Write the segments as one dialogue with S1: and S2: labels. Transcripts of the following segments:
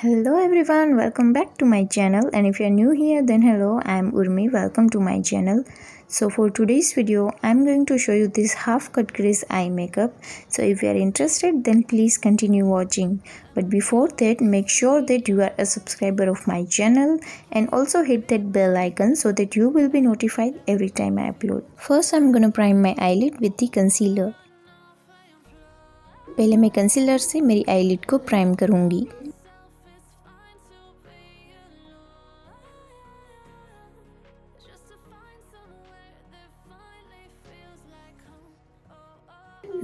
S1: Hello everyone, welcome back to my channel, and if you are new here then hello, I am Urmi. Welcome to my channel. So for today's video I am going to show you this half cut crease eye makeup. So if you are interested then please continue watching. But before that, make sure that you are a subscriber of my channel and also hit that bell icon so that you will be notified every time I upload. First I am going to prime my eyelid with the concealer. पहले मैं concealer से मेरी eyelid को prime करूँगी.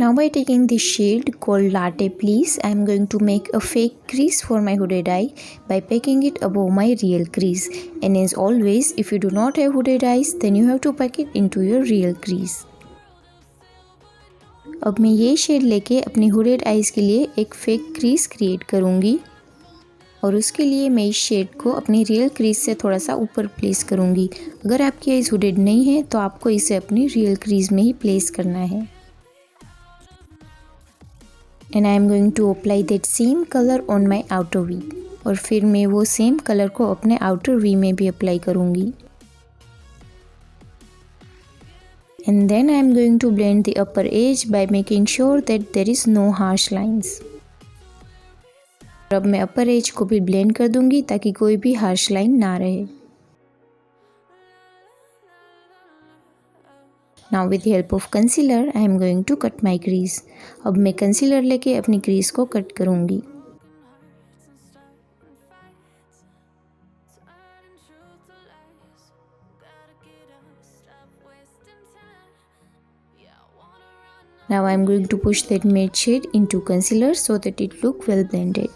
S1: Now by taking this shade called Latte Please, I am going to make a fake crease for my hooded eye by packing it above my real crease. And as always, if you do not have hooded eyes, then you have to pack it into your real crease. अब मैं ये shade लेके अपनी hooded eyes के लिए एक fake crease create करूँगी और उसके लिए मैं इस शेड को अपनी रियल क्रीज से थोड़ा सा ऊपर प्लेस करूँगी. अगर आपकी आइज़ हुडेड नहीं है तो आपको इसे अपनी रियल क्रीज में ही प्लेस करना है. And I am going to apply that same color on my outer V. और फिर मैं वो सेम कलर को अपने आउटर वी में भी अप्लाई करूँगी. And then I am going to blend the upper edge by making sure that there is no harsh lines. अब मैं अपर एज को भी ब्लेंड कर दूँगी ताकि कोई भी हार्श लाइन ना रहे. Now with the help of concealer, I am going to cut my crease. अब मैं कंसीलर लेके अपनी क्रीज को कट करूँगी. Now I am going to push that matte shade into concealer so that it look well blended.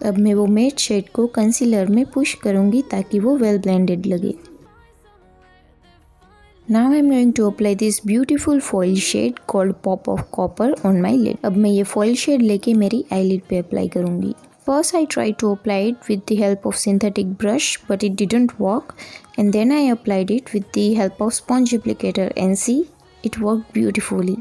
S1: अब मैं वो matte shade को कंसीलर में पुश करूँगी ताकि वो well blended लगे. Now I am going to apply this beautiful foil shade called Pop of Copper on my lid. अब मैं ये foil shade लेके मेरी eyelid पे अप्लाई करूँगी. First I tried to apply it with the help of synthetic brush but it didn't work, and then I applied it with the help of sponge applicator and see, it worked beautifully.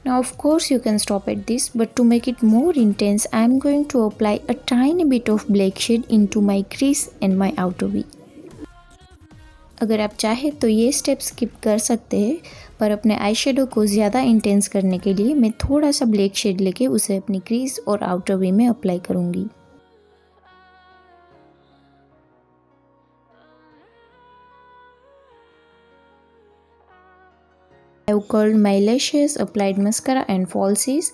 S1: Now of course you can stop at this, but to make it more intense I am going to apply a tiny bit of black shade into my crease and my outer V. अगर आप चाहे तो ये step skip कर सकते हैं, पर अपने आई शेडो को ज़्यादा इंटेंस करने के लिए मैं थोड़ा सा ब्लैक शेड लेके उसे अपनी क्रीज और आउटर वी में अप्लाई करूँगी. I have curled my lashes, applied mascara and falsies.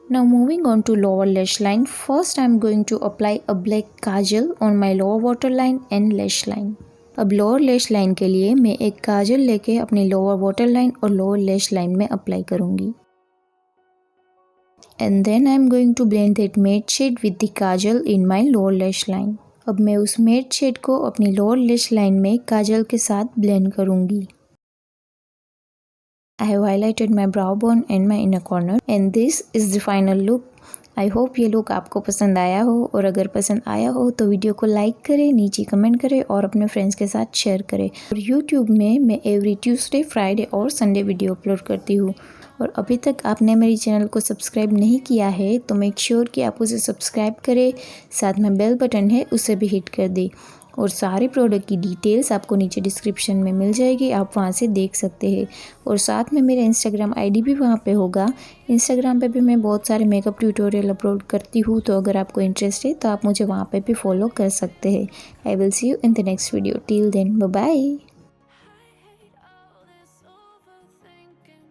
S1: Now moving on to lower lash line. First I am going to apply a black kajal on my lower waterline and lash line. अब lower lash line के लिए मैं एक काजल लेके अपनी lower water line और lower lash line में apply करूँगी. And then I am going to blend that matte shade with the kajal in my lower lash line. अब मैं उस matte shade को अपनी लोअर लैश लाइन में काजल के साथ ब्लेंड करूँगी. I have highlighted my brow bone and my inner corner, and this is the final look. I hope ये लुक आपको पसंद आया हो, और अगर पसंद आया हो तो वीडियो को लाइक करें, नीचे कमेंट करें और अपने फ्रेंड्स के साथ शेयर करें. और यूट्यूब में मैं एवरी ट्यूसडे, फ्राइडे और संडे वीडियो अपलोड करती हूँ. और अभी तक आपने मेरी चैनल को सब्सक्राइब नहीं किया है तो मेक श्योर कि आप उसे सब्सक्राइब करें. साथ में बेल बटन है उसे भी हिट कर दें. और सारे प्रोडक्ट की डिटेल्स आपको नीचे डिस्क्रिप्शन में मिल जाएगी, आप वहाँ से देख सकते हैं. और साथ में मेरा इंस्टाग्राम आईडी भी वहाँ पे होगा. इंस्टाग्राम पे भी मैं बहुत सारे मेकअप ट्यूटोरियल अपलोड करती हूँ, तो अगर आपको इंटरेस्ट है तो आप मुझे वहाँ पे भी फॉलो कर सकते हैं. I will see you in the next video. Till then, bye bye.